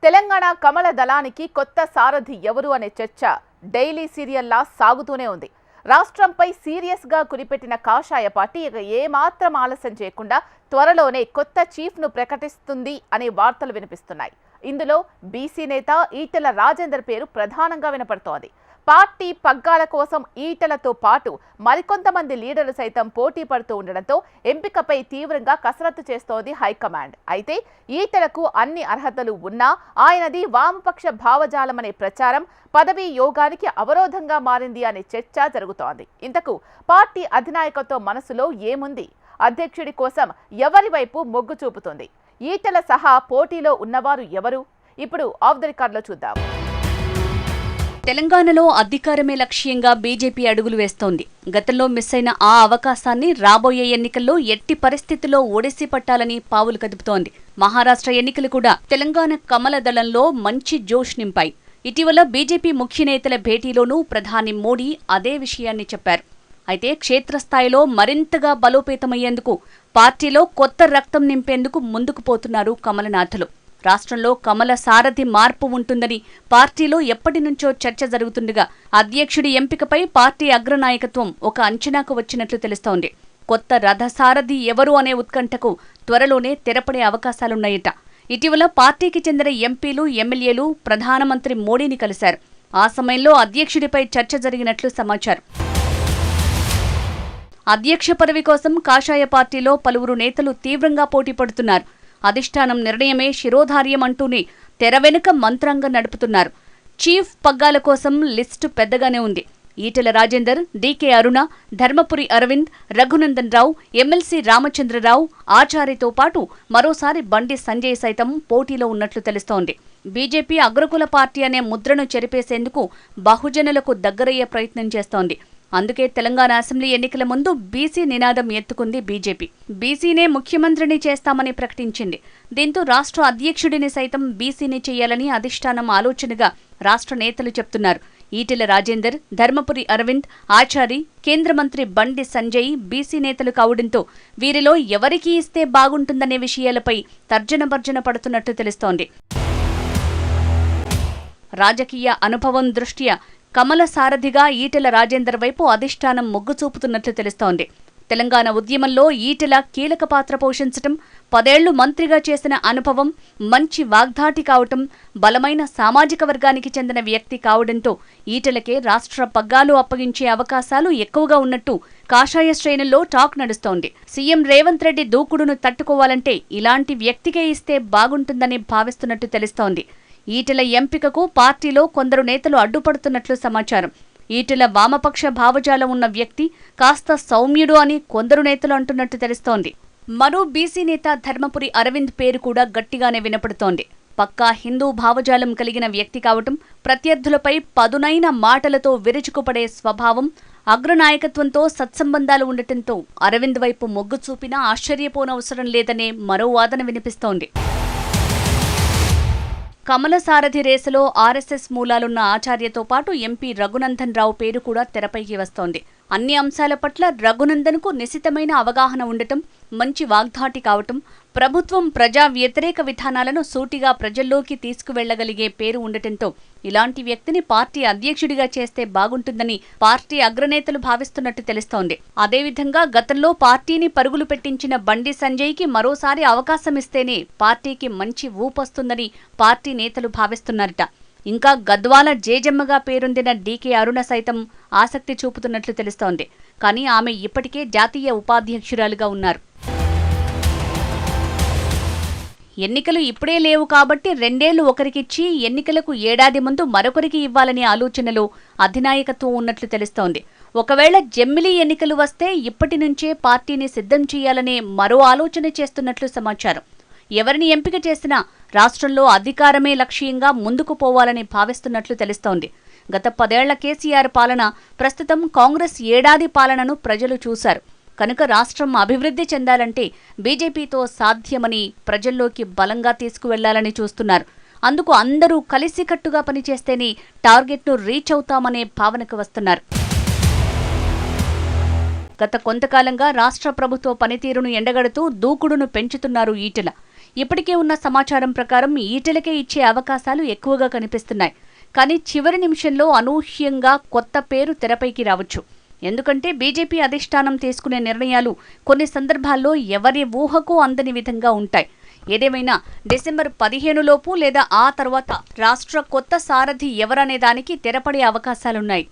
తెలంగాణ కమల దళానికి కొత్త సారథి ఎవరు అనే చర్చ డైలీ సీరియల్లా సాగుతూనే ఉంది. రాష్ట్రంపై సీరియస్ గా కురిపెట్టిన కాషాయ పార్టీ ఇక ఏమాత్రం ఆలస్యం చేయకుండా త్వరలోనే కొత్త చీఫ్ ను ప్రకటిస్తుంది అనే వార్తలు వినిపిస్తున్నాయి. ఇందులో బీసీ నేత ఈటెల రాజేందర్ పేరు ప్రధానంగా వినపడుతోంది. పార్టీ పగ్గాల కోసం ఈటెలతో పాటు మరికొంతమంది లీడర్లు సైతం పోటీ పడుతూ ఉండడంతో ఎంపికపై తీవ్రంగా కసరత్తు చేస్తోంది హైకమాండ్. అయితే ఈటెలకు అన్ని అర్హతలు ఉన్నా ఆయనది వామపక్ష భావజాలమనే ప్రచారం పదవీ యోగానికి అవరోధంగా మారింది అనే చర్చ జరుగుతోంది. ఇంతకు పార్టీ అధినాయకత్వం మనసులో ఏముంది? అధ్యక్షుడి కోసం ఎవరి వైపు మొగ్గు చూపుతుంది? ఈటెల సహా పోటీలో ఉన్నవారు ఎవరు? ఇప్పుడు ఆఫ్ ది రికార్డులో చూద్దాం. తెలంగాణలో అధికారమే లక్ష్యంగా బీజేపీ అడుగులు వేస్తోంది. గతంలో మిస్ అయిన ఆ అవకాశాన్ని రాబోయే ఎన్నికల్లో ఎట్టి పరిస్థితుల్లో ఒడిసి పట్టాలని పావులు కదుపుతోంది. మహారాష్ట్ర ఎన్నికలు కూడా తెలంగాణ కమల దళంలో మంచి జోష్ నింపాయి. ఇటీవల బీజేపీ ముఖ్య నేతల భేటీలోనూ ప్రధాని మోడీ అదే విషయాన్ని చెప్పారు. అయితే క్షేత్రస్థాయిలో మరింతగా బలోపేతమయ్యేందుకు పార్టీలో కొత్త రక్తం నింపేందుకు ముందుకు పోతున్నారు కమలనాథులు. రాష్ట్రంలో కమల సారథి మార్పు ఉంటుందని పార్టీలో ఎప్పటినుంచో చర్చ జరుగుతుండగా అధ్యక్షుడి ఎంపికపై పార్టీ అగ్రనాయకత్వం ఒక అంచనాకు వచ్చినట్లు తెలుస్తోంది. కొత్త రథసారథి ఎవరు అనే ఉత్కంఠకు త్వరలోనే తెరపడే అవకాశాలున్నాయట. ఇటీవల పార్టీకి చెందిన ఎంపీలు, ఎమ్మెల్యేలు ప్రధానమంత్రి మోడీని కలిశారు. ఆ సమయంలో అధ్యక్షుడిపై చర్చ జరిగినట్లు సమాచారం. అధ్యక్ష పదవి కోసం కాషాయ పార్టీలో పలువురు నేతలు తీవ్రంగా పోటీ పడుతున్నారు. అధిష్టానం నిర్ణయమే శిరోధార్యం అంటూనే తెర వెనుక మంత్రాంగం నడుపుతున్నారు. చీఫ్ పగ్గాల కోసం లిస్టు పెద్దగానే ఉంది. ఈటెల రాజేందర్, డీకే అరుణ, ధర్మపురి అరవింద్, రఘునందన్ రావు, ఎమ్మెల్సీ రామచంద్రరావు, ఆచారితో పాటు మరోసారి బండి సంజయ్ సైతం పోటీలో ఉన్నట్లు తెలుస్తోంది. బీజేపీ అగ్రకుల పార్టీ అనే ముద్రను చెరిపేసేందుకు బహుజనులకు దగ్గరయ్యే ప్రయత్నం చేస్తోంది. అందుకే తెలంగాణ అసెంబ్లీ ఎన్నికల ముందు బీసీ నినాదం ఎత్తుకుంది బీజేపీ. బీసీనే ముఖ్యమంత్రిని చేస్తామని ప్రకటించింది. దీంతో రాష్ట్ర అధ్యక్షుడిని సైతం బీసీని చేయాలని అధిష్టానం ఆలోచనగా రాష్ట్ర నేతలు చెప్తున్నారు. ఈటెల రాజేందర్, ధర్మపురి అరవింద్, ఆచారి, కేంద్ర మంత్రి బండి సంజయ్ బీసీ నేతలు కావడంతో వీరిలో ఎవరికి ఇస్తే బాగుంటుందనే విషయాలపై తర్జనభర్జన పడుతున్నట్టు తెలుస్తోంది. రాజకీయ అనుభవం దృష్ట్యా కమల సారథిగా ఈటెల రాజేందర్ వైపు అధిష్టానం మొగ్గు చూపుతున్నట్లు తెలుస్తోంది. తెలంగాణ ఉద్యమంలో ఈటెల కీలక పాత్ర పోషించటం, 10 ఏళ్లు మంత్రిగా చేసిన అనుభవం, మంచి వాగ్దాటి కావటం, బలమైన సామాజిక వర్గానికి చెందిన వ్యక్తి కావడంతో ఈటెలకే రాష్ట్ర పగ్గాలు అప్పగించే అవకాశాలు ఎక్కువగా ఉన్నట్టు కాషాయ శ్రేణుల్లో టాక్ నడుస్తోంది. సీఎం రేవంత్ రెడ్డి దూకుడును తట్టుకోవాలంటే ఇలాంటి వ్యక్తికే ఇస్తే బాగుంటుందని భావిస్తున్నట్టు తెలుస్తోంది. ఈటెల ఎంపికకు పార్టీలో కొందరు నేతలు అడ్డుపడుతున్నట్లు సమాచారం. ఈటెల వామపక్ష భావజాలం ఉన్న వ్యక్తి, కాస్త సౌమ్యుడు అని కొందరు నేతలు అంటున్నట్టు తెలుస్తోంది. మరో బీసీ నేత ధర్మపురి అరవింద్ పేరు కూడా గట్టిగానే వినపడుతోంది. పక్కా హిందూ భావజాలం కలిగిన వ్యక్తి కావటం, ప్రత్యర్థులపై పదునైన మాటలతో విరుచుకుపడే స్వభావం, అగ్రనాయకత్వంతో సత్సంబంధాలు ఉండటంతో అరవింద్ వైపు మొగ్గు చూపినా ఆశ్చర్యపోనవసరం లేదనే మరో వాదన వినిపిస్తోంది. కమల సారథి రేసులో ఆర్ఎస్ఎస్ మూలాలున్న ఆచార్యతో పాటు ఎంపీ రఘునందన్ రావు పేరు కూడా తెరపైకి వస్తోంది. అన్ని అంశాల పట్ల రఘునందన్కు నిశితమైన అవగాహన ఉండటం, మంచి వాగ్దాటి కావటం, ప్రభుత్వం ప్రజా వ్యతిరేక విధానాలను సూటిగా ప్రజల్లోకి తీసుకువెళ్లగలిగే పేరు ఉండటంతో ఇలాంటి వ్యక్తిని పార్టీ అధ్యక్షుడిగా చేస్తే బాగుంటుందని పార్టీ అగ్రనేతలు భావిస్తున్నట్టు తెలుస్తోంది. అదేవిధంగా గతంలో పార్టీని పరుగులు పెట్టించిన బండి సంజయ్కి మరోసారి అవకాశం ఇస్తేనే పార్టీకి మంచి ఊపొస్తుందని పార్టీ నేతలు భావిస్తున్నారట. ఇంకా గద్వాల జేజమ్మగా పేరొందిన డీకే అరుణ సైతం ఆసక్తి చూపుతున్నట్లు తెలుస్తోంది. కానీ ఆమె ఇప్పటికే జాతీయ ఉపాధ్యక్షురాలుగా ఉన్నారు. ఎన్నికలు ఇప్పుడే లేవు కాబట్టి 2 ఏళ్లు ఒకరికిచ్చి ఎన్నికలకు ఏడాది ముందు మరొకరికి ఇవ్వాలనే ఆలోచనలో అధినాయకత్వం ఉన్నట్లు తెలుస్తోంది. ఒకవేళ జెమిలీ ఎన్నికలు వస్తే ఇప్పటి నుంచే పార్టీని సిద్ధం చేయాలనే మరో ఆలోచన చేస్తున్నట్లు సమాచారం. ఎవరిని ఎంపిక చేసినా రాష్ట్రంలో అధికారమే లక్ష్యంగా ముందుకు పోవాలని భావిస్తున్నట్లు తెలుస్తోంది. గత 10 ఏళ్ల కేసీఆర్ పాలన, ప్రస్తుతం కాంగ్రెస్ ఏడాది పాలనను ప్రజలు చూశారు. కనుక రాష్ట్రం అభివృద్ధి చెందాలంటే బీజేపీతో సాధ్యమని ప్రజల్లోకి బలంగా తీసుకువెళ్లాలని చూస్తున్నారు. అందుకు అందరూ కలిసికట్టుగా పనిచేస్తేనే టార్గెట్ను రీచ్ అవుతామనే భావనకు వస్తున్నారు. గత కొంతకాలంగా రాష్ట్ర ప్రభుత్వ పనితీరును ఎండగడుతూ దూకుడును పెంచుతున్నారు ఈటెల. ఇప్పటికే ఉన్న సమాచారం ప్రకారం ఈటెలకే ఇచ్చే అవకాశాలు ఎక్కువగా కనిపిస్తున్నాయి. కానీ చివరి నిమిషంలో అనూహ్యంగా కొత్త పేరు తెరపైకి రావచ్చు. ఎందుకంటే బీజేపీ అధిష్టానం తీసుకునే నిర్ణయాలు కొన్ని సందర్భాల్లో ఎవరి ఊహకు అందని విధంగా ఉంటాయి. ఏదేమైనా డిసెంబర్ 15 లోపు లేదా ఆ తర్వాత రాష్ట్ర కొత్త సారథి ఎవరనే దానికి తెరపడే అవకాశాలున్నాయి.